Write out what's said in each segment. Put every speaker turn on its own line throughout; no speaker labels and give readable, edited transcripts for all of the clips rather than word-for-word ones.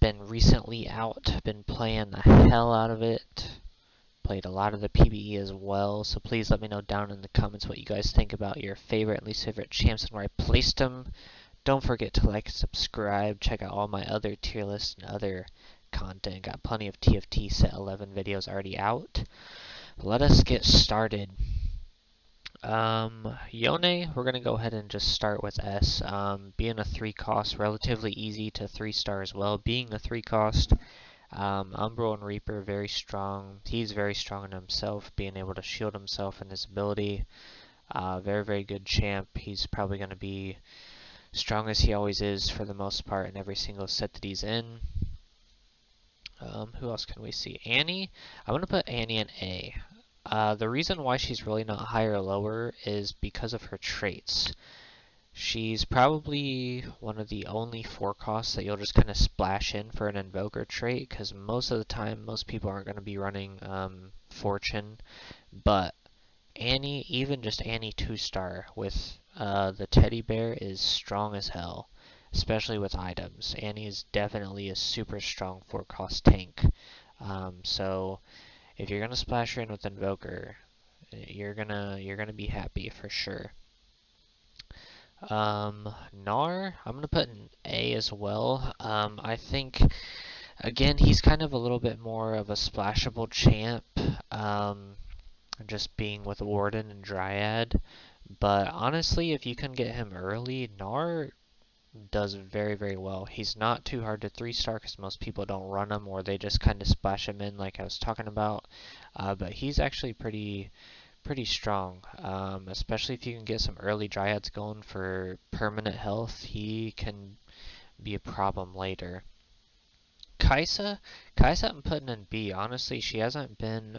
been recently out, been playing the hell out of it. Played a lot of the PvE as well, so please let me know down in the comments what you guys think about your favorite and least favorite champs and where I placed them. Don't forget to like and subscribe. Check out all my other tier lists and other content. Got plenty of TFT Set 11 videos already out. Let us get started. Yone, we're going to go ahead and just start with S. Being a 3 cost, relatively easy to 3-star as well. Being a 3 cost, Umbral and Reaper, very strong. He's very strong in himself, being able to shield himself and his ability. Very, very good champ. He's probably going to be strong as he always is for the most part in every single set that he's in. Who else can we see? Annie. I'm going to put Annie in A. The reason why she's really not higher or lower is because of her traits. She's probably one of the only 4 costs that you'll just kind of splash in for an Invoker trait, because most of the time, most people aren't going to be running Fortune. But Annie, even just Annie 2-star with the teddy bear is strong as hell, especially with items. Annie is definitely a super strong 4-cost tank. So if you're gonna splash her in with Invoker, you're gonna be happy for sure. Gnar, I'm gonna put an A as well. I think again he's kind of a little bit more of a splashable champ, just being with Warden and Dryad. But honestly, if you can get him early, Gnar does very, very well. He's not too hard to 3-star because most people don't run him, or they just kind of splash him in like I was talking about. But he's actually pretty strong, especially if you can get some early Dryads going for permanent health. He can be a problem later. Kaisa I'm putting in B. Honestly, she hasn't been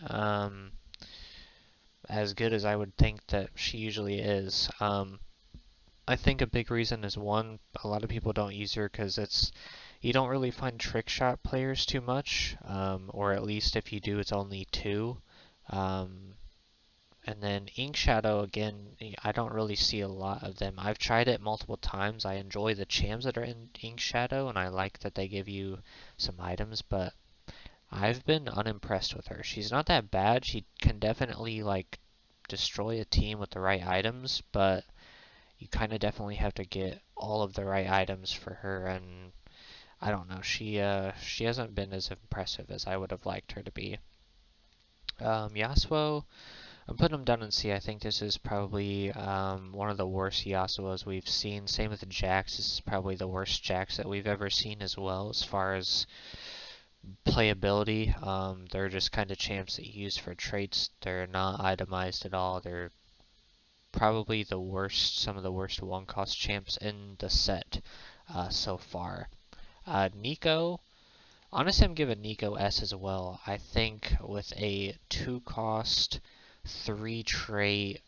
as good as I would think that she usually is. I think a big reason is, one, a lot of people don't use her because you don't really find trick shot players too much, or at least if you do, it's only 2. And then Ink Shadow, again, I don't really see a lot of them. I've tried it multiple times. I enjoy the champs that are in Ink Shadow, and I like that they give you some items, but I've been unimpressed with her. She's not that bad. She can definitely like destroy a team with the right items, but you kind of definitely have to get all of the right items for her, and I don't know, she hasn't been as impressive as I would have liked her to be. Yasuo, I'm putting him down in C. I think this is probably one of the worst Yasuos we've seen. Same with the Jax. This is probably the worst Jax that we've ever seen as well as far as playability. They're just kind of champs that you use for traits. They're not itemized at all. They're probably the worst, some of the worst 1-cost champs in the set so far. Nico, honestly I'm giving Nico S as well. I think with a 2-cost, 3-trait,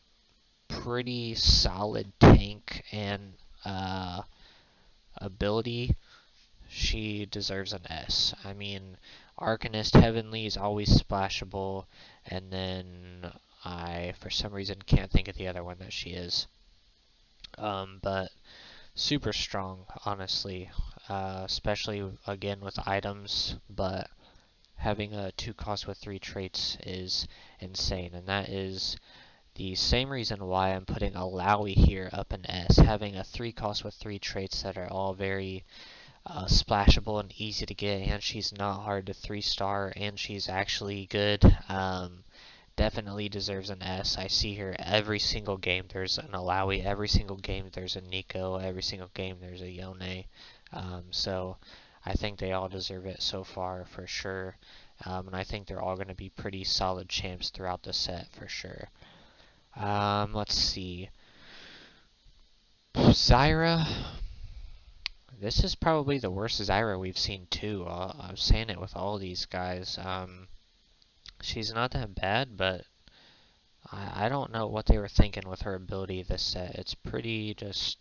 pretty solid tank and ability, she deserves an S. I mean, Arcanist Heavenly is always splashable, and then I, for some reason, can't think of the other one that she is. But super strong, honestly, especially, again, with items, but having a 2-cost with 3 traits is insane, and that is the same reason why I'm putting Alawi here up in S. Having a 3-cost with 3 traits that are all very splashable and easy to get, and she's not hard to 3-star, and she's actually good. Definitely deserves an S. I see her every single game. There's an Alawi. Every single game there's a Nico. Every single game there's a Yone. So I think they all deserve it so far for sure. And I think they're all going to be pretty solid champs throughout the set for sure. Let's see. Zyra. This is probably the worst Zyra we've seen too. I'm saying it with all these guys. She's not that bad, but I don't know what they were thinking with her ability this set. It's pretty just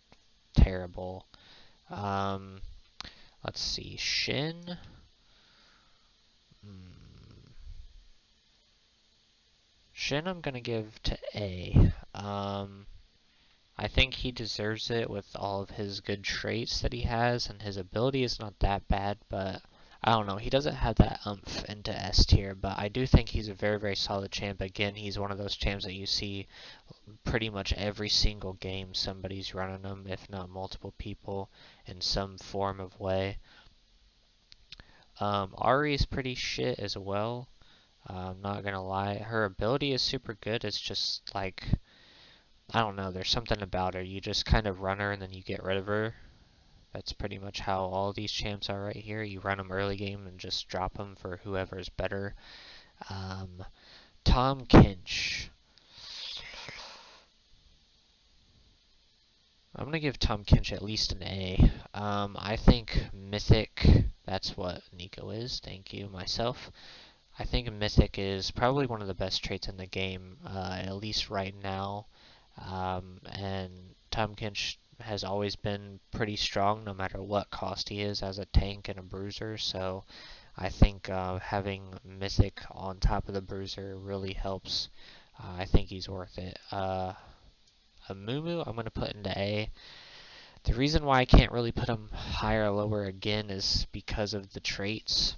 terrible. Let's see. Shin. Shin I'm going to give to A. I think he deserves it with all of his good traits that he has, and his ability is not that bad, but I don't know, he doesn't have that umph into S tier, but I do think he's a very, very solid champ. Again, he's one of those champs that you see pretty much every single game somebody's running them, if not multiple people, in some form of way. Ari is pretty shit as well. I'm not gonna lie. Her ability is super good. It's just like, I don't know, there's something about her. You just kind of run her and then you get rid of her. That's pretty much how all these champs are right here. You run them early game and just drop them for whoever's better. Tom Kinch. I'm going to give Tom Kinch at least an A. I think Mythic, that's what Nico is, thank you, myself. I think Mythic is probably one of the best traits in the game, at least right now. And Tom Kinch has always been pretty strong no matter what cost he is as a tank and a bruiser, so I think having Mythic on top of the bruiser really helps. I think he's worth it. Amumu, I'm going to put into A. The reason why I can't really put him higher or lower again is because of the traits.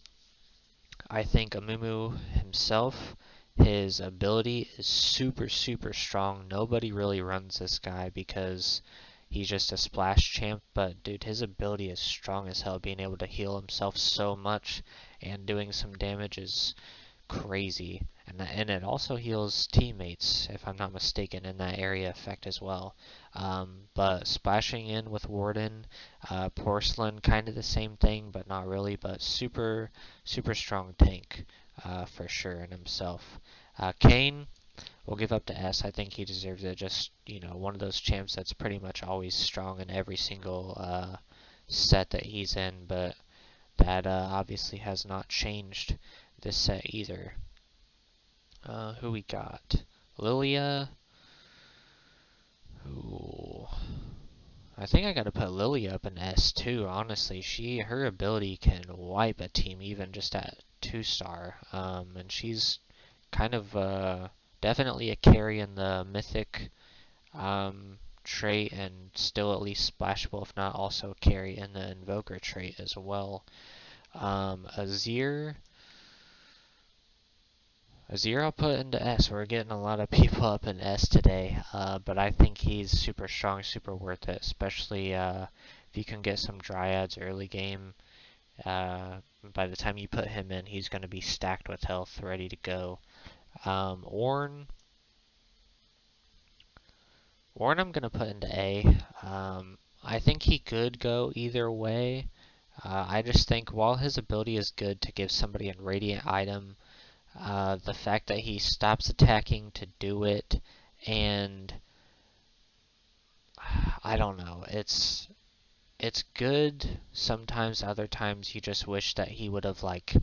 I think Amumu himself, his ability is super, super strong. Nobody really runs this guy because he's just a splash champ, but dude, his ability is strong as hell. Being able to heal himself so much and doing some damage is crazy. And it also heals teammates, if I'm not mistaken, in that area effect as well. But splashing in with Warden, Porcelain, kind of the same thing, but not really, but super, super strong tank for sure in himself. Kane, we'll give up to S. I think he deserves it. Just, you know, one of those champs that's pretty much always strong in every single set that he's in, but that obviously has not changed this set either. Who we got? Lilia. Ooh. I think I gotta put Lilia up in S too, honestly. Her ability can wipe a team even just at 2-star. And she's kind of definitely a carry in the Mythic trait and still at least splashable, if not also a carry in the Invoker trait as well. Azir I'll put into S. We're getting a lot of people up in S today, but I think he's super strong, super worth it, especially if you can get some Dryads early game. By the time you put him in, he's going to be stacked with health, ready to go. Ornn I'm going to put into A. I think he could go either way. I just think while his ability is good to give somebody a Radiant item, the fact that he stops attacking to do it, and I don't know, it's good sometimes. Other times you just wish that he would have like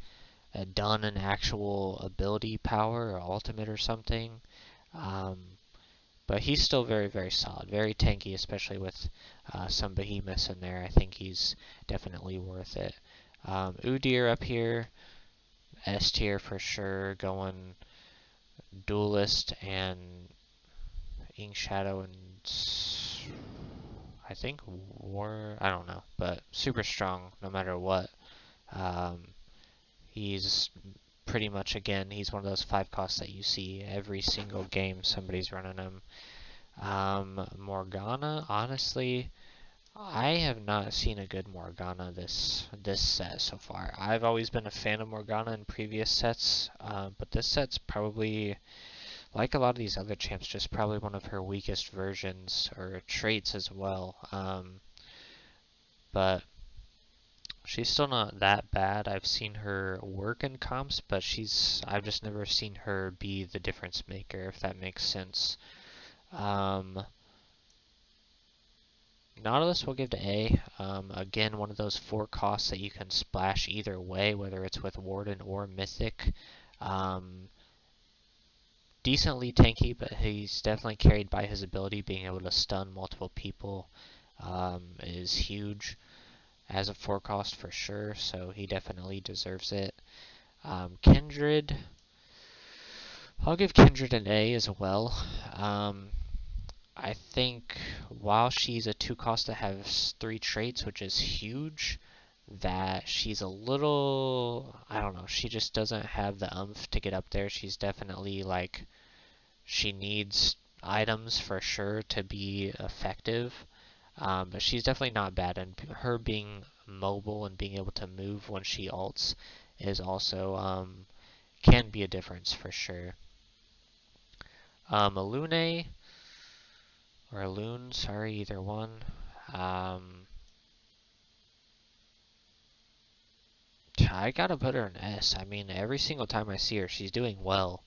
done an actual ability power or ultimate or something. But he's still very, very solid, very tanky, especially with some behemoths in there. I think he's definitely worth it. Udyr up here, S tier for sure, going Duelist and Ink Shadow and I think I don't know, but super strong no matter what. He's pretty much, again, he's one of those 5 costs that you see every single game somebody's running him. Morgana, honestly, I have not seen a good Morgana this set so far. I've always been a fan of Morgana in previous sets, but this set's probably, like a lot of these other champs, just probably one of her weakest versions, or traits as well. But she's still not that bad. I've seen her work in comps, but I've just never seen her be the difference maker, if that makes sense. Nautilus we'll give to A. Again, one of those 4 costs that you can splash either way, whether it's with Warden or Mythic. Decently tanky, but he's definitely carried by his ability. Being able to stun multiple people is huge as a 4 cost for sure, so he definitely deserves it. Kindred, I'll give Kindred an A as well. I think while she's a 2 cost that has 3 traits, which is huge, that she's a little, I don't know, she just doesn't have the oomph to get up there. She's definitely like, she needs items for sure to be effective. But she's definitely not bad, and her being mobile and being able to move when she ults is also can be a difference for sure. A Lune or a Loon, sorry, either one. Um, I gotta put her in S. I mean, every single time I see her, she's doing well.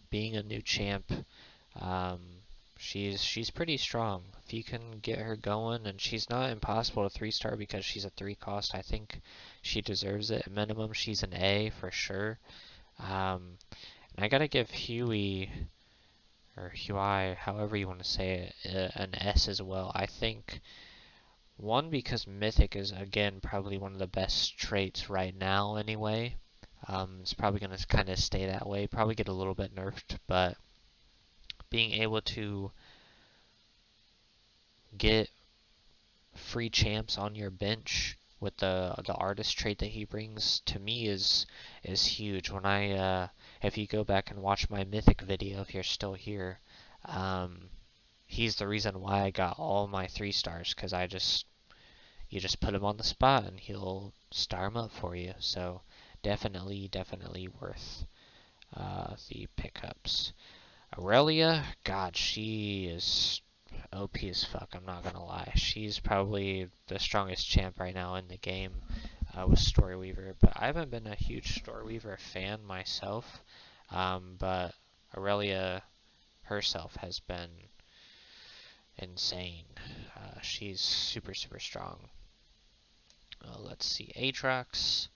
Being a new champ, um, she's pretty strong. If you can get her going, and she's not impossible to 3-star because she's a 3 cost. I think she deserves it. At minimum, she's an A for sure. And I gotta give Huey or Huey, however you want to say it, an S as well. I think one, because Mythic is, again, probably one of the best traits right now anyway. It's probably going to kind of stay that way, probably get a little bit nerfed, but being able to get free champs on your bench with the artist trait that he brings, to me is huge. When if you go back and watch my Mythic video, if you're still here, he's the reason why I got all my 3-stars, because you just put him on the spot and he'll star him up for you. So definitely worth the pickups. Aurelia, God, she is OP as fuck. I'm not gonna lie. She's probably the strongest champ right now in the game with Storyweaver. But I haven't been a huge Storyweaver fan myself. But Aurelia herself has been insane. She's super strong. Let's see, Aatrox.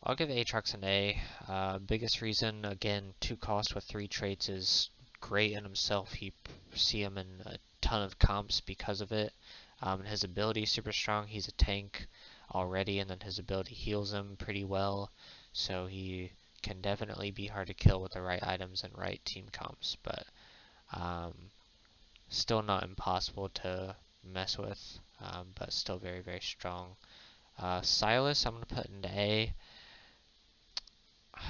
I'll give Aatrox an A. Biggest reason, again, 2 cost with 3 traits is great in himself. You see him in a ton of comps because of it. His ability is super strong. He's a tank already, and then his ability heals him pretty well. So he can definitely be hard to kill with the right items and right team comps, but still not impossible to mess with, but still very strong. Silas, I'm going to put into A.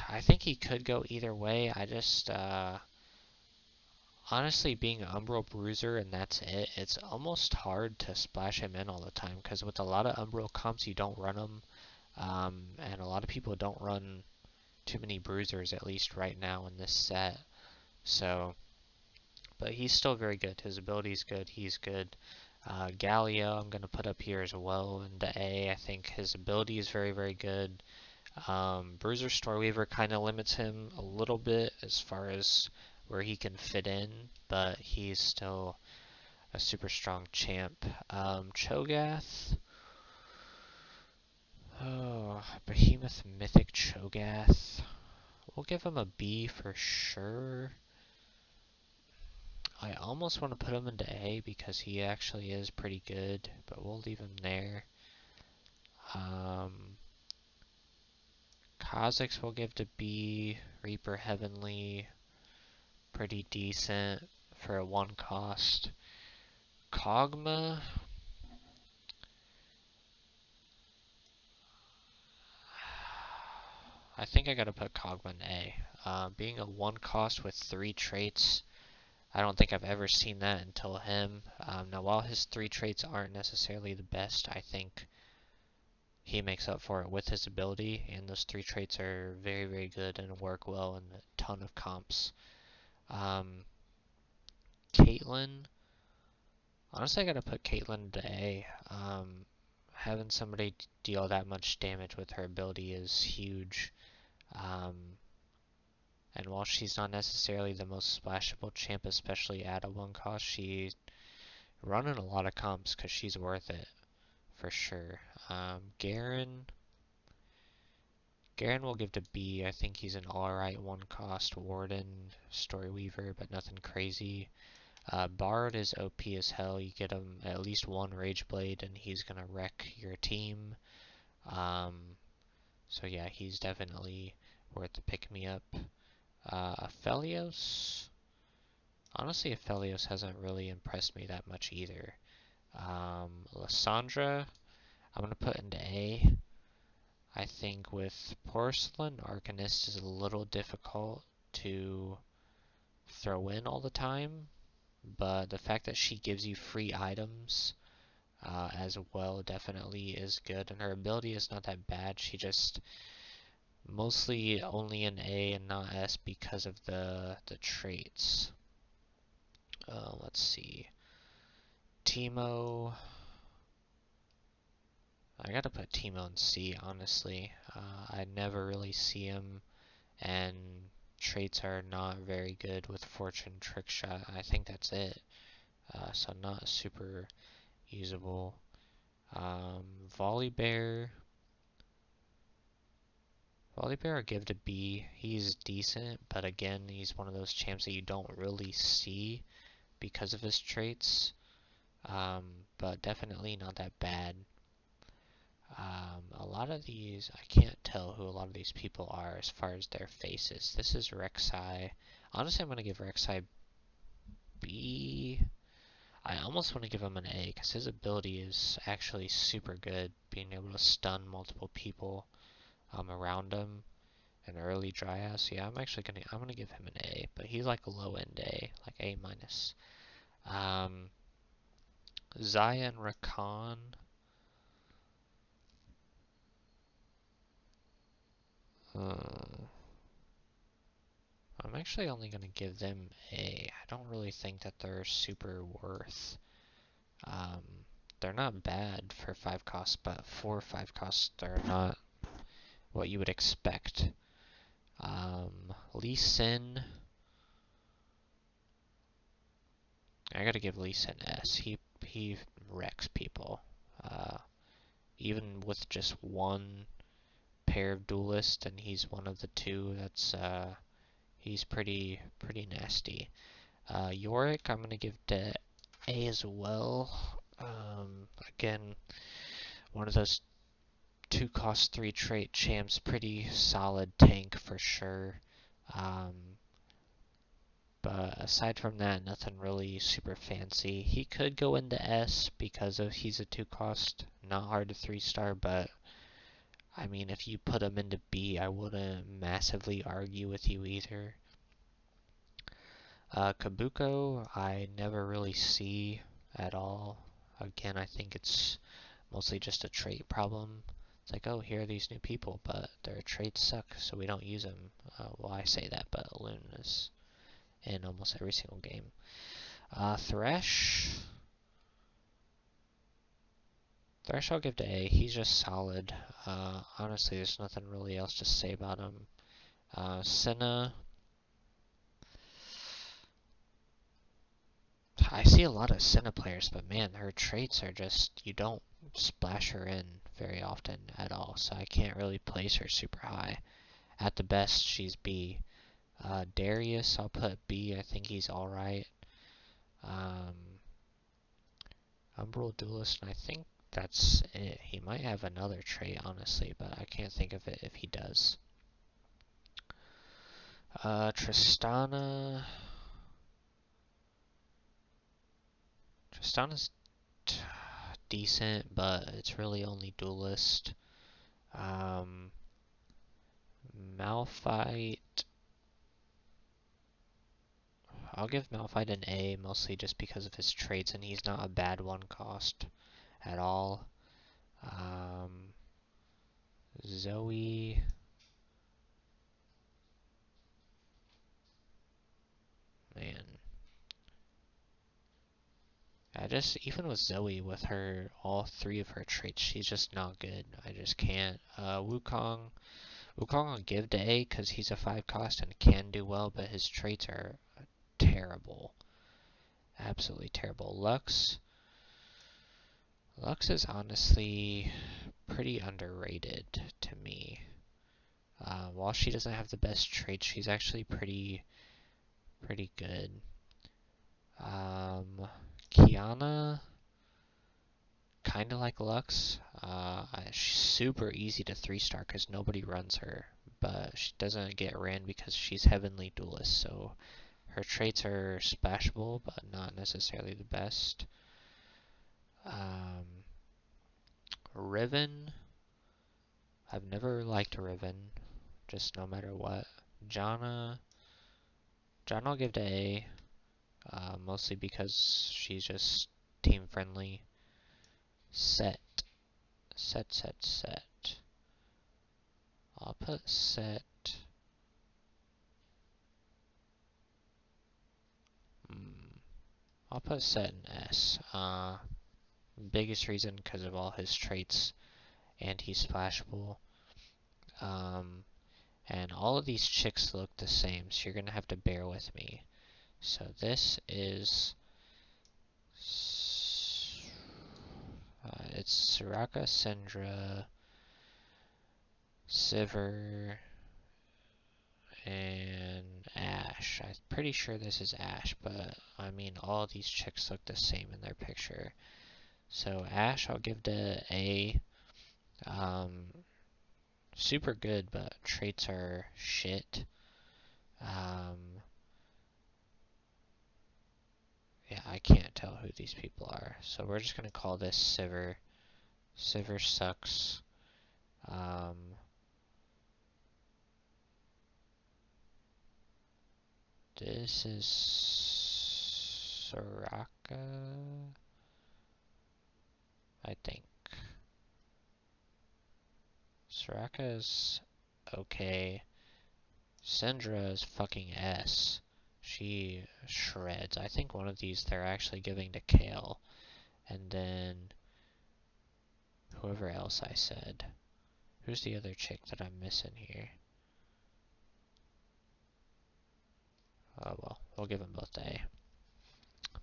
I think he could go either way. I just, honestly, being an Umbral Bruiser and that's it, it's almost hard to splash him in all the time, because with a lot of Umbral comps, you don't run them, and a lot of people don't run too many Bruisers, at least right now in this set. So, but he's still very good. His ability's good. He's good. Galio, I'm going to put up here as well into A. I think his ability is very good. Bruiser Storyweaver kind of limits him a little bit as far as where he can fit in, but he's still a super strong champ. Cho'Gath. Oh, Behemoth Mythic Cho'Gath. We'll give him a B for sure. I almost want to put him into A because he actually is pretty good, but we'll leave him there. Kha'Zix we'll give to B. Reaper Heavenly, pretty decent for a 1 cost. Kog'Maw, I think I gotta put Kog'Maw in A. Being a 1 cost with 3 traits, I don't think I've ever seen that until him. Now, while his 3 traits aren't necessarily the best, I think he makes up for it with his ability, and those 3 traits are very good and work well in a ton of comps. Caitlyn, honestly, I gotta put Caitlyn into A. Having somebody deal that much damage with her ability is huge. And while she's not necessarily the most splashable champ, especially at a 1 cost, she's running a lot of comps because she's worth it for sure. Garen will give to B. I think he's an alright 1 cost Warden, Storyweaver, but nothing crazy. Bard is OP as hell. You get him at least 1 Rage Blade and he's gonna wreck your team. So yeah, he's definitely worth the pick me up. Aphelios. Honestly, Aphelios hasn't really impressed me that much either. Lysandra, I'm gonna put into A. I think with Porcelain, Arcanist is a little difficult to throw in all the time, but the fact that she gives you free items as well definitely is good, and her ability is not that bad. She just mostly only in A and not S because of the traits. Let's see. Teemo. I gotta put Teemo in C, honestly. I never really see him, and traits are not very good with Fortune Trick Shot. I think that's it. So not super usable. Volibear. Volibear I give to B. He's decent, but again, he's one of those champs that you don't really see because of his traits. But definitely not that bad. A lot of these, I can't tell who a lot of these people are as far as their faces. This is Rek'Sai. Honestly, I'm going to give Rek'Sai B. I almost want to give him an A because his ability is actually super good, being able to stun multiple people around him and early dry So yeah, I'm gonna give him an A, but he's like a low end A, like A minus. Zaya and Rakan. I'm actually only gonna give them A. I don't really think that they're super worth. They're not bad for 5 costs, but for 5 costs, they're not what you would expect. Lee Sin. I gotta give Lee Sin S. He wrecks people. Even with just one pair of duelists, and he's one of the two. He's pretty nasty. Yorick, I'm gonna give to A as well. Again, one of those 2 cost 3 trait champs, pretty solid tank for sure. But aside from that, nothing really super fancy. He could go into S because he's a 2 cost, not hard to 3-star, but I mean, if you put him into B, I wouldn't massively argue with you either. Kabuko, I never really see at all. Again, I think it's mostly just a trait problem. It's like, oh, here are these new people, but their traits suck, so we don't use them. Well, I say that, but Loon is in almost every single game. Thresh. Thresh I'll give to A. He's just solid. Honestly, there's nothing really else to say about him. Senna. I see a lot of Senna players, but man, her traits are just, you don't splash her in very often at all, so I can't really place her super high. At the best, she's B. Darius, I'll put B. I think he's alright. Umbral Duelist, and I think that's it. He might have another trait, honestly, but I can't think of it if he does. Tristana. Tristana's decent, but it's really only duelist. Malphite. I'll give Malphite an A, mostly just because of his traits, and he's not a bad 1 cost at all. Zoe. Man. Even with Zoe, with all 3 of her traits, she's just not good. I just can't. Wukong. Wukong I'll give to A because he's a 5 cost and can do well, but his traits are terrible. Absolutely terrible. Lux. Lux is honestly pretty underrated to me. While she doesn't have the best traits, she's actually pretty good. Kiana, kind of like Lux. She's super easy to 3-star because nobody runs her, but she doesn't get ran because she's Heavenly Duelist, so her traits are splashable, but not necessarily the best. Riven. I've never liked Riven, just no matter what. Janna. Janna I'll give to A, mostly because she's just team friendly. Set. Set. I'll put Set. I'll put Set in S. Biggest reason because of all his traits, and he's splashable. And all of these chicks look the same, so you're gonna have to bear with me. So this is it's Soraka, Syndra, Sivir, and Ashe. I'm pretty sure this is Ashe, but I mean all these chicks look the same in their picture. So Ashe I'll give to A. Super good, but traits are shit. Yeah, I can't tell who these people are. So we're just gonna call this Sivir. Sivir sucks. This is Soraka, I think. Soraka is okay. Syndra is fucking S. She shreds. I think one of these they're actually giving to Kale. And then whoever else I said. Who's the other chick that I'm missing here? Oh well, we'll give them both to A.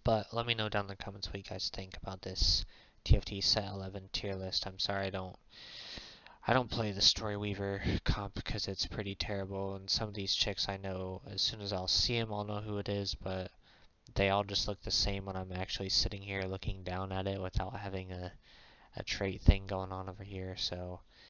But let me know down in the comments what you guys think about this TFT Set 11 tier list. I'm sorry I don't play the Story Weaver comp because it's pretty terrible, and some of these chicks I know, as soon as I'll see them, I'll know who it is, but they all just look the same when I'm actually sitting here looking down at it without having a trait thing going on over here, so